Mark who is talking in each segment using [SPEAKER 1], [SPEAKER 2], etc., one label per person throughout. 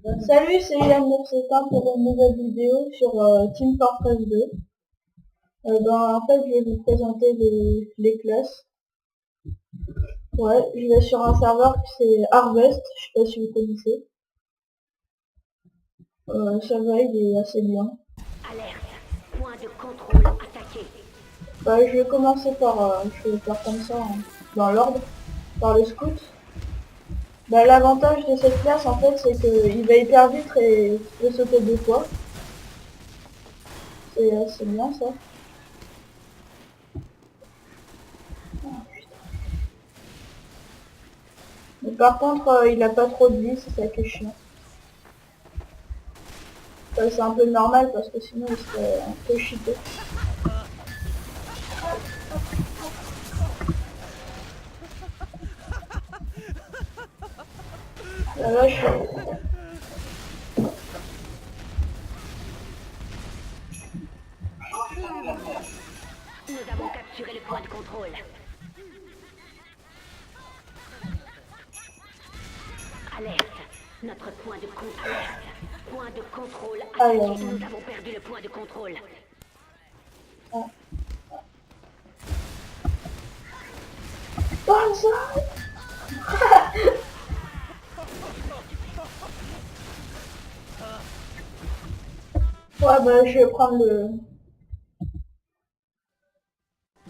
[SPEAKER 1] Salut, c'est Yann 971 pour une nouvelle vidéo sur Team Fortress 2. En fait, je vais vous présenter les classes. Ouais, je vais sur un serveur qui c'est Harvest, je sais pas si vous connaissez. Ça va, il est assez bien.
[SPEAKER 2] Alerte, point de contrôle attaqué.
[SPEAKER 1] Je vais commencer par, je vais faire comme ça, hein, dans l'ordre, par le scout. L'avantage de cette classe, en fait, c'est qu'il va hyper vite et peut sauter 2 fois. C'est bien ça. Mais par contre, il a pas trop de vie, c'est ça qui est chiant. C'est un peu normal parce que sinon il serait un peu cheaté. La vache.
[SPEAKER 2] Nous avons capturé le point de contrôle. Alerte, notre point de contrôle. Alerte, point de contrôle attaqué.
[SPEAKER 1] Alors,
[SPEAKER 2] Nous avons perdu le point de contrôle.
[SPEAKER 1] oh, ça. Ouais, je vais prendre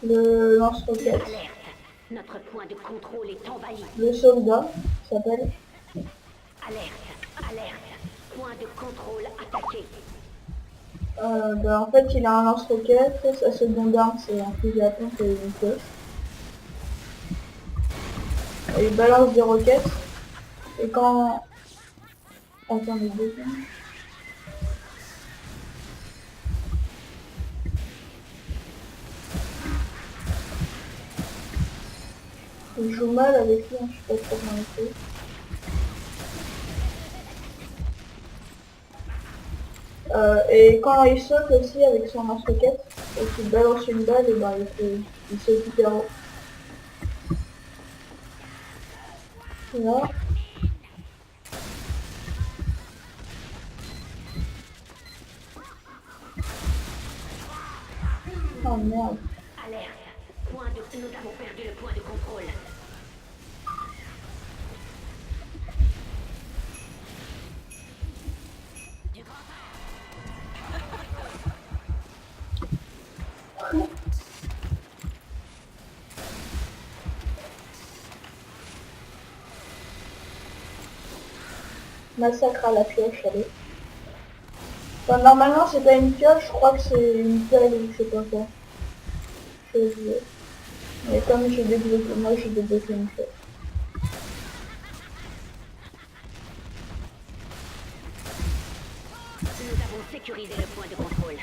[SPEAKER 1] le lance-roquette.
[SPEAKER 2] Alerte, notre point de contrôle est envahi.
[SPEAKER 1] Le soldat s'appelle.
[SPEAKER 2] Alerte, point de contrôle attaqué.
[SPEAKER 1] En fait, il a un lance-roquette. Sa seconde arme, c'est un fusil à pompe et une pioche. Il balance des roquettes. Et quand... Attendez 2 secondes. Je joue mal avec lui, hein, je sais pas trop comment il fait. Et quand il saute aussi avec son lance-roquette, et qu'il balance une balle, et il saute hyper haut. Là. Oh merde.
[SPEAKER 2] Alerte, nous avons perdu le point de contrôle.
[SPEAKER 1] Massacre à la pioche, allez. Enfin, normalement c'est pas une pioche, je crois que c'est une pelle ou je sais pas quoi. Mais comme j'ai débloqué, moi j'ai débloqué une pioche.
[SPEAKER 2] Nous avons sécurisé le point de contrôle.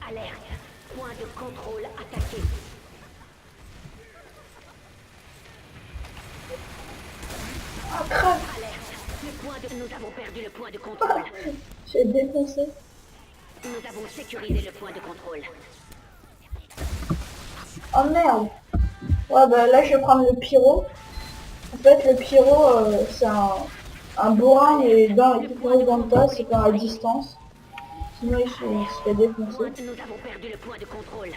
[SPEAKER 2] Alerte, point de contrôle attaqué.
[SPEAKER 1] Ah crap.
[SPEAKER 2] Alerte, nous avons perdu le point de contrôle.
[SPEAKER 1] J'ai défoncé.
[SPEAKER 2] Nous avons sécurisé le point de contrôle.
[SPEAKER 1] Oh merde. Ouais là je vais prendre le pyro. En fait le pyro c'est un bourrin mais dans l'équipement dans le tas, c'est pas à distance. Sinon il se fait défoncer.
[SPEAKER 2] Nous avons perdu le point de contrôle.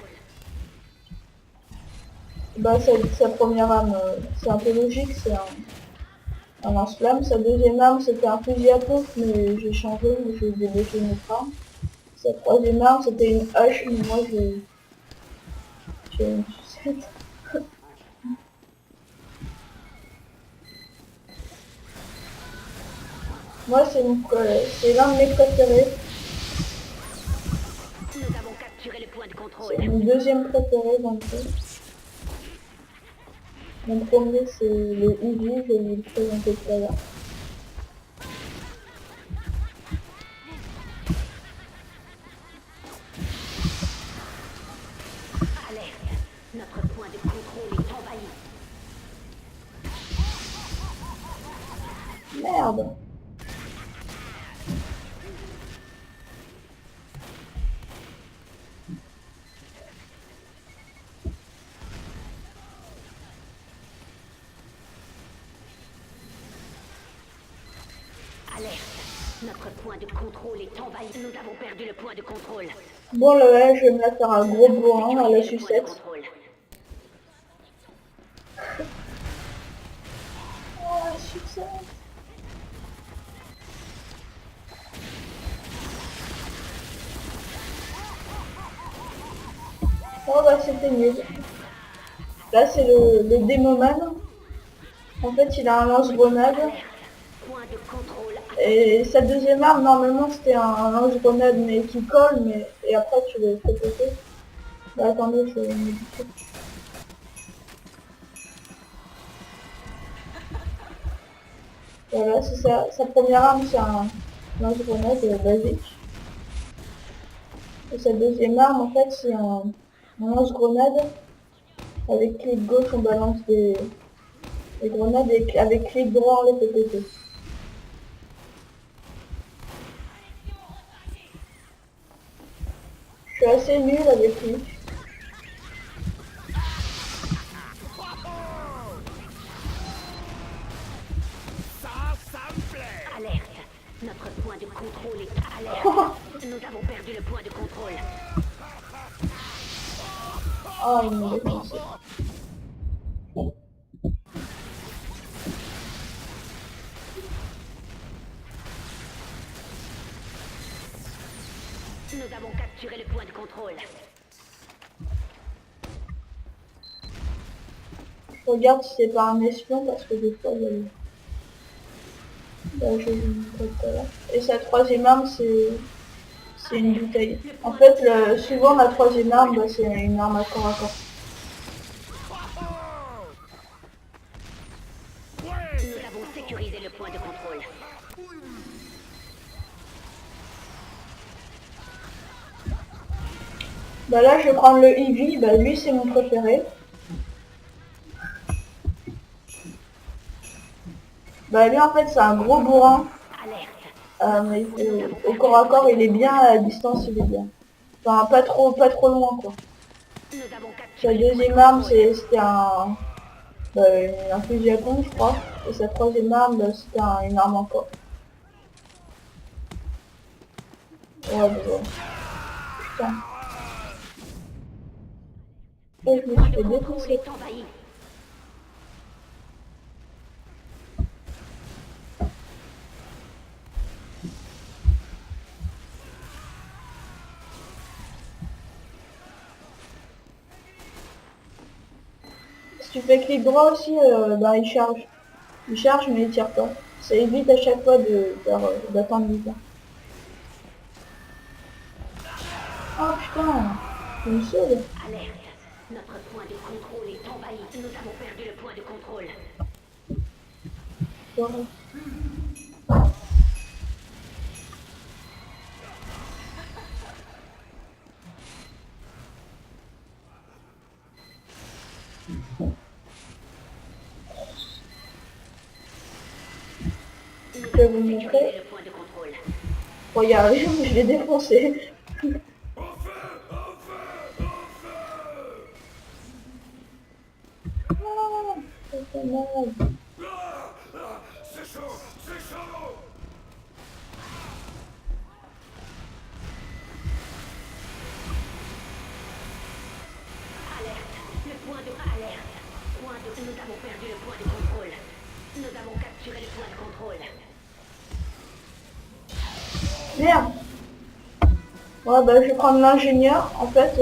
[SPEAKER 1] Sa première arme, c'est un peu logique, c'est un lance-flamme. Sa deuxième arme, c'était un fusil à pompe, mais j'ai changé, j'ai débloqué une autre arme. Sa troisième arme, c'était une hache, mais moi j'ai une sucette. Moi, c'est l'un de mes préférés.
[SPEAKER 2] Nous avons capturé le point de contrôle.
[SPEAKER 1] C'est mon deuxième préféré dans le jeu. Mon premier, c'est le Easy, je vais vous le présenter tout à l'heure.
[SPEAKER 2] Alerte, notre point de contrôle est envahi.
[SPEAKER 1] Merde.
[SPEAKER 2] Alerte. Notre point de contrôle est envahi. Nous avons perdu le point de contrôle.
[SPEAKER 1] Bon là, je vais me la faire un gros bourrin à la
[SPEAKER 2] Sécurisez le point de
[SPEAKER 1] sucette.
[SPEAKER 2] contrôle.
[SPEAKER 1] Oh la sucette. Oh bah c'était nul. Là c'est le démoman. En fait il a un lance-grenade.
[SPEAKER 2] Point de contrôle.
[SPEAKER 1] Et sa deuxième arme normalement c'était un lance-grenade mais qui colle mais et après tu le fais péter. Bah attendez je vais modifier. Voilà c'est ça. Sa première arme c'est un lance-grenade basique. Et sa deuxième arme en fait c'est un lance-grenade. Avec clic gauche on balance des grenades et avec clic droit on les fait péter. Je suis assez nul avec lui.
[SPEAKER 2] Alerte. Notre point de contrôle est alerte. Nous avons perdu le point de contrôle.
[SPEAKER 1] Ah, il m'a défoncé.
[SPEAKER 2] Nous avons capturé le point de contrôle.
[SPEAKER 1] Je regarde si c'est pas un espion parce que des fois il y a là, je vous montre tout à l'heure. Et sa troisième arme c'est une bouteille. En fait souvent la troisième arme bah, c'est une arme à corps à corps.
[SPEAKER 2] Nous avons sécurisé le point de contrôle.
[SPEAKER 1] Bah là je vais prendre le Eevee, bah lui c'est mon préféré. Bah lui en fait c'est un gros bourrin. Mais au corps à corps il est bien, à distance il est bien. Enfin pas trop loin quoi. Sa deuxième arme c'était un fusil à pompe je crois. Et sa troisième arme bah, c'était une arme en corps. Ouais bah, putain. Et je me suis fait défoncer. Si tu fais clic droit aussi, bah il charge. Il charge mais il tire pas. Ça évite à chaque fois d'attendre du temps. Oh putain, je me sauve.
[SPEAKER 2] Alerte. Notre point de contrôle est envahi. Nous avons perdu le point de contrôle.
[SPEAKER 1] Ouais. Je vais vous montrer.
[SPEAKER 2] Le point de contrôle.
[SPEAKER 1] Regardez, je l'ai défoncé. Ah, ça fait mal.
[SPEAKER 3] C'est chaud, c'est chaud.
[SPEAKER 2] Alerte. Le point de alerte. Nous avons perdu le point de contrôle. Nous avons capturé le point de contrôle.
[SPEAKER 1] Merde. Ouais bah je vais prendre l'ingénieur. En fait,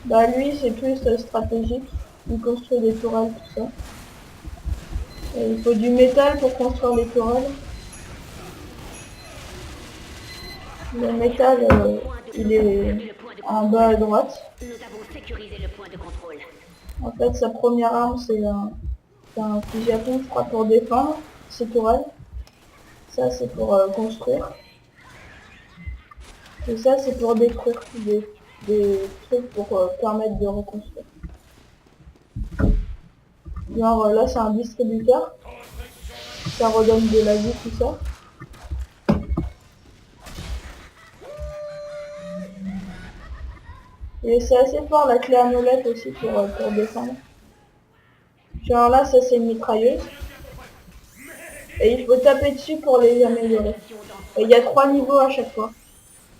[SPEAKER 1] bah lui c'est plus stratégique. Il construit des tourelles, tout ça. Et il faut du métal pour construire les tourelles. Le métal, il est en bas à droite.
[SPEAKER 2] Nous avons sécurisé le point de contrôle.
[SPEAKER 1] En fait, sa première arme, c'est un fusil à pompe, je crois, pour défendre ses tourelles. Ça, c'est pour construire. Et ça, c'est pour détruire des trucs pour permettre de reconstruire. Genre, là, c'est un distributeur. Ça redonne de la vie, tout ça. Et c'est assez fort, la clé à molette aussi pour défendre. Genre là, ça, c'est une mitrailleuse. Et il faut taper dessus pour les améliorer. Et il y a 3 niveaux à chaque fois.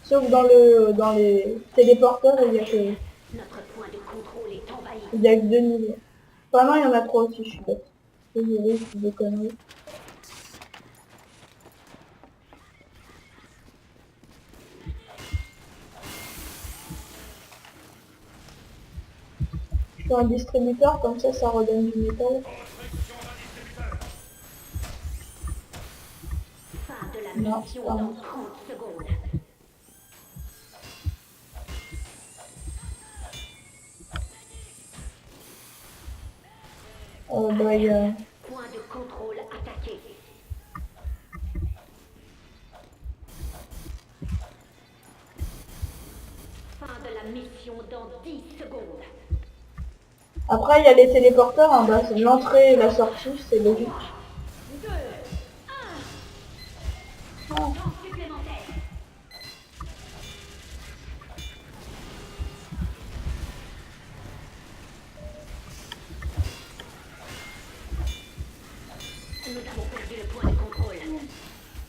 [SPEAKER 1] Sauf dans les téléporteurs,
[SPEAKER 2] Notre point de contrôle est envahi.
[SPEAKER 1] il y a que 2 niveaux. Enfin non, il y en a 3 aussi, je suis bête. Désolé, je suis des conneries. Je fais un distributeur, comme ça redonne du métal.
[SPEAKER 2] Fin de la
[SPEAKER 1] Non,
[SPEAKER 2] mission
[SPEAKER 1] pardon.
[SPEAKER 2] dans 30 secondes.
[SPEAKER 1] Bah, il y a...
[SPEAKER 2] Point de contrôle attaqué. Fin de la mission dans 10 secondes.
[SPEAKER 1] Après, il y a les téléporteurs en bas, c'est l'entrée et la sortie, c'est logique.
[SPEAKER 2] 2, 1.
[SPEAKER 1] Ah.
[SPEAKER 2] Temps supplémentaire. Nous avons perdu le point de contrôle.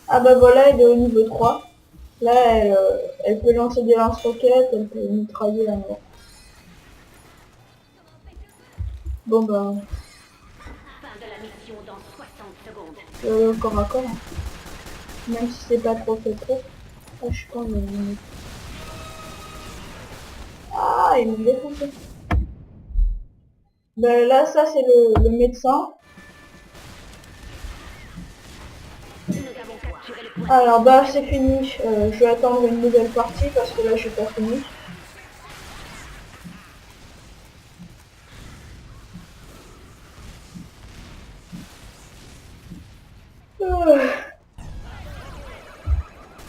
[SPEAKER 1] Ah bah voilà, elle est au niveau 3. Là, elle peut lancer des lance-roquettes, elle peut mitrailler à mort. Bon bah,
[SPEAKER 2] Fin de la mission dans 60 secondes.
[SPEAKER 1] corps à corps. Hein. Même si c'est pas trop fait trop. Ah, je suis pas mais... Ah, il me défonce. Bah là, ça c'est le médecin.
[SPEAKER 2] Nous avons capturé le point.
[SPEAKER 1] Alors bah c'est fini. Je vais attendre une nouvelle partie parce que là je suis pas fini.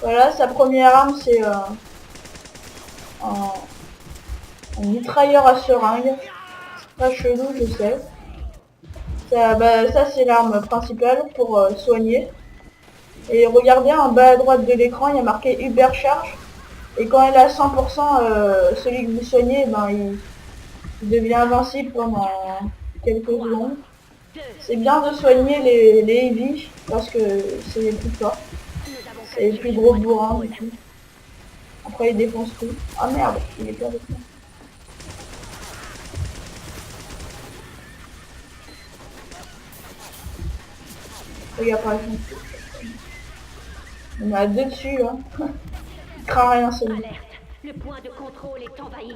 [SPEAKER 1] Voilà, sa première arme c'est un mitrailleur à seringue. Pas chelou, je sais. Ça c'est l'arme principale pour soigner. Et regardez en bas à droite de l'écran, il y a marqué Uber Charge. Et quand elle est à 100%, celui que vous soignez, ben, il devient invincible pendant quelques secondes. C'est bien de soigner les heavy parce que c'est les plus forts.
[SPEAKER 2] Nous avons
[SPEAKER 1] C'est les
[SPEAKER 2] capturé
[SPEAKER 1] plus
[SPEAKER 2] le
[SPEAKER 1] gros
[SPEAKER 2] point de
[SPEAKER 1] bourrins
[SPEAKER 2] contrôle.
[SPEAKER 1] du coup. Après il défonce tout. Ah merde, il est pas avec moi. Regarde par exemple. On a deux dessus hein. Il craint rien celui.
[SPEAKER 2] Alerte. Le point de contrôle est envahi.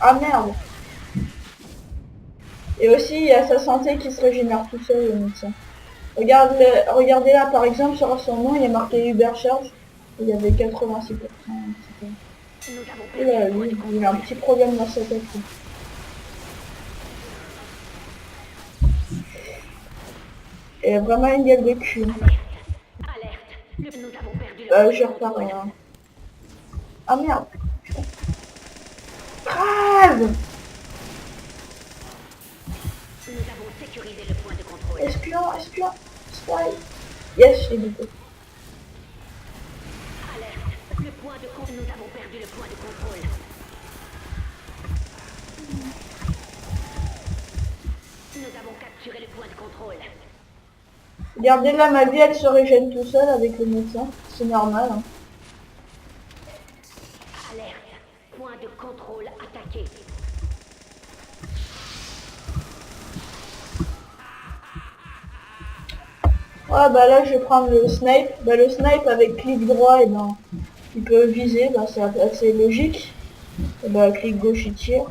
[SPEAKER 1] Ah merde. Et aussi il y a sa santé qui se régénère tout seul le médecin. Regardez là par exemple sur son nom il est marqué Uber Charge. Il y avait 86%.
[SPEAKER 2] Nous avons
[SPEAKER 1] Et
[SPEAKER 2] perdu
[SPEAKER 1] là,
[SPEAKER 2] le point
[SPEAKER 1] lui,
[SPEAKER 2] de
[SPEAKER 1] il a un
[SPEAKER 2] contrôle.
[SPEAKER 1] petit problème dans sa tête. Lui. Et vraiment une gueule de cul.
[SPEAKER 2] Alerte. Nous avons perdu le point
[SPEAKER 1] Je
[SPEAKER 2] de
[SPEAKER 1] repars.
[SPEAKER 2] contrôle.
[SPEAKER 1] Ah merde. Crève.
[SPEAKER 2] Nous avons sécurisé le point de contrôle.
[SPEAKER 1] Espion. Spy. Yes, je l'ai buté.
[SPEAKER 2] Alerte. Le point de contrôle. Nous avons perdu le point de contrôle. Nous avons capturé le point de contrôle.
[SPEAKER 1] Regardez là, ma vie elle se régène tout seul avec le médecin. C'est normal. Hein.
[SPEAKER 2] Alerte. Point de contrôle attaqué.
[SPEAKER 1] Ouais bah là je vais prendre le snipe. Bah le snipe avec clic droit et ben il peut viser, bah c'est assez logique. Et bah clic gauche il tire.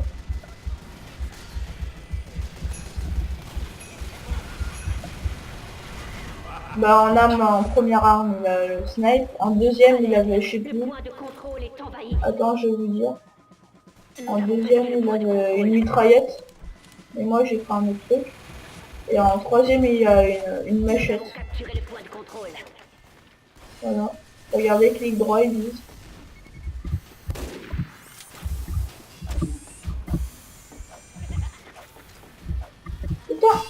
[SPEAKER 1] Bah en arme, en première arme il a le snipe, en deuxième il avait je sais
[SPEAKER 2] Le
[SPEAKER 1] plus.
[SPEAKER 2] point de contrôle est envahi.
[SPEAKER 1] Attends je vais vous dire.
[SPEAKER 2] Nous
[SPEAKER 1] En
[SPEAKER 2] avons
[SPEAKER 1] deuxième
[SPEAKER 2] perdu le
[SPEAKER 1] il
[SPEAKER 2] point de
[SPEAKER 1] avait une
[SPEAKER 2] contrôle.
[SPEAKER 1] mitraillette. Et moi j'ai pris un autre truc. Et en troisième il a une
[SPEAKER 2] Nous
[SPEAKER 1] machette.
[SPEAKER 2] avons capturé le point de contrôle.
[SPEAKER 1] Voilà. Regardez, clic droit il vise. Putain.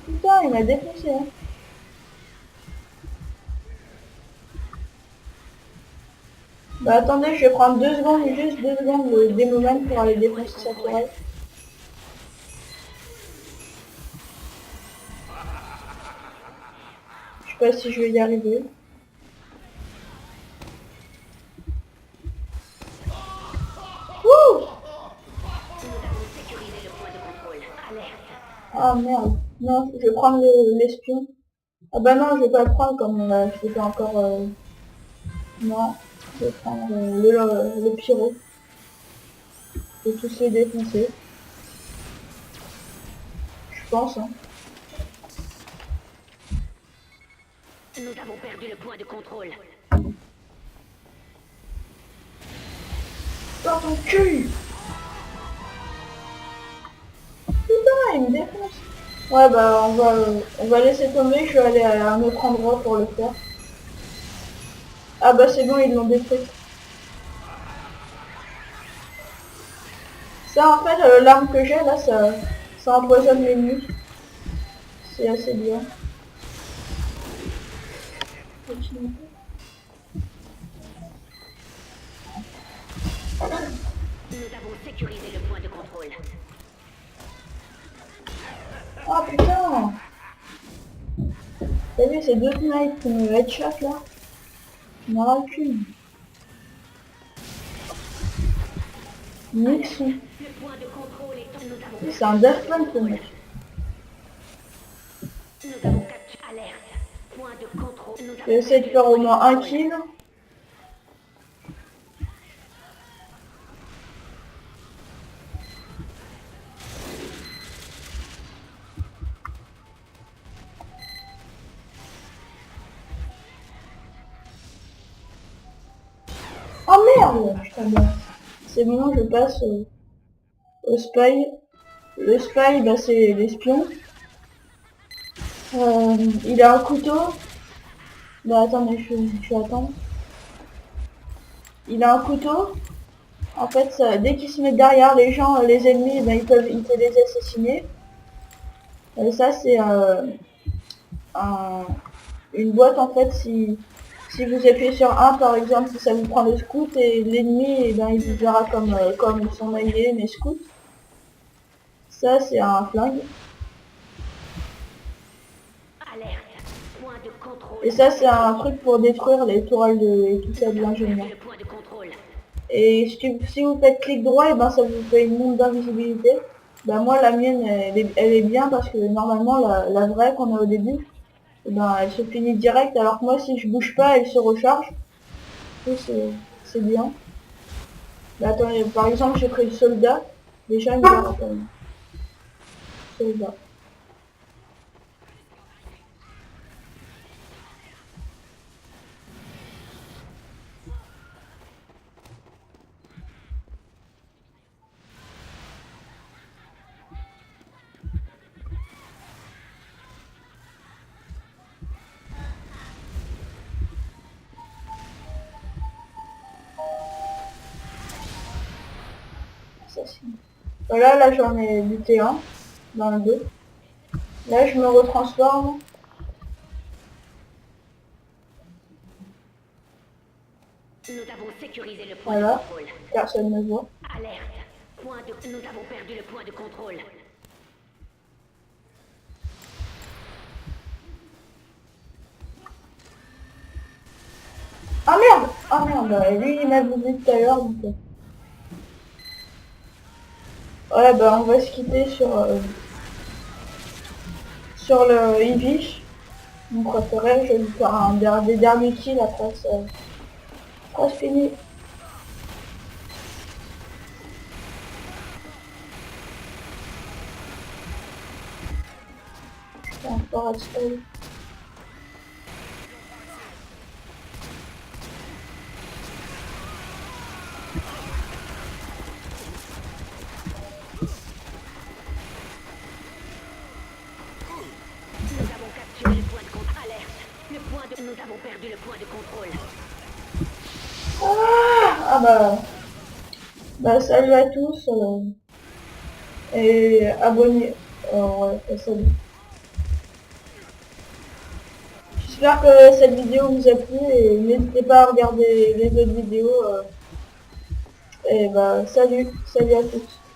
[SPEAKER 1] Putain, il m'a défoncé hein. Bah attendez, je vais prendre 2 secondes, juste 2 secondes le démoment pour aller défoncer sa tourelle. Je sais pas si je vais y arriver. Wouh!
[SPEAKER 2] Nous avons sécurisé le point de contrôle. Alerte.
[SPEAKER 1] Ah merde. Non, je vais prendre l'espion. Ah bah non, je vais pas le prendre comme je l'ai pas encore... Non, je vais prendre le pyro. Je vais tous les défoncer. Je pense, hein.
[SPEAKER 2] Nous avons perdu le point de contrôle.
[SPEAKER 1] Dans ton cul! Putain, il me défonce. Ouais, bah on va laisser tomber, je vais aller à un autre endroit pour le faire. Ah bah c'est bon, ils l'ont détruit. Ça en fait, l'arme que j'ai là, ça empoisonne les muscles. C'est assez bien.
[SPEAKER 2] Nous avons sécurisé le point de contrôle.
[SPEAKER 1] Oh putain! T'as vu ces deux snipes qui me headshot là? Je m'en rends qu'une. Nixon.
[SPEAKER 2] Le point de contrôle est... Nous avons...
[SPEAKER 1] C'est un Deathman ce mec.
[SPEAKER 2] Nous avons capturé... Alerte. Point de contrôle. Nous avons...
[SPEAKER 1] Je vais essayer de faire au moins un kill. Oh merde! Putain, bon. C'est bon, je passe au spy. Le spy, bah c'est l'espion. Il a un couteau. Bah attendez, je vais attendre. Il a un couteau. En fait, dès qu'il se met derrière les gens, les ennemis, ben, il peut les assassiner. Et ça, c'est une boîte, en fait, si vous appuyez sur 1, par exemple, ça vous prend le scout, et l'ennemi, eh ben, il vous verra comme son allié, mais scout. Ça, c'est un flingue.
[SPEAKER 2] Alerte. Point de contrôle.
[SPEAKER 1] Et ça, c'est un truc pour détruire les tourelles et tout ça de l'ingénieur.
[SPEAKER 2] Le point de contrôle.
[SPEAKER 1] Et si vous faites clic droit, et ben ça vous fait une montre d'invisibilité. Ben moi la mienne elle est bien parce que normalement la vraie qu'on a au début, et ben elle se finit direct alors que moi si je bouge pas elle se recharge. C'est bien. Ben, attendez, par exemple j'ai pris le soldat, déjà il me verra quand même. Soldat. Voilà, là j'en ai buté un dans le dos. Là je me retransforme.
[SPEAKER 2] Nous avons sécurisé le point
[SPEAKER 1] Voilà,
[SPEAKER 2] de contrôle.
[SPEAKER 1] personne ne voit.
[SPEAKER 2] Alerte. Point de... Nous avons perdu le point de contrôle.
[SPEAKER 1] Ah merde! Ah merde, lui il m'a vu tout à l'heure donc... Ouais bah on va se quitter sur le Evish. Mon préféré, je vais lui faire des derniers kills après ça. C'est fini. Putain, encore à spell.
[SPEAKER 2] Nous avons capturé le point de contrôle. Alerte. Le point de... Nous avons perdu le point de contrôle.
[SPEAKER 1] Ah bah salut à tous et abonnez. Ouais, salut. J'espère que cette vidéo vous a plu et n'hésitez pas à regarder les autres vidéos. Et bah salut à tous.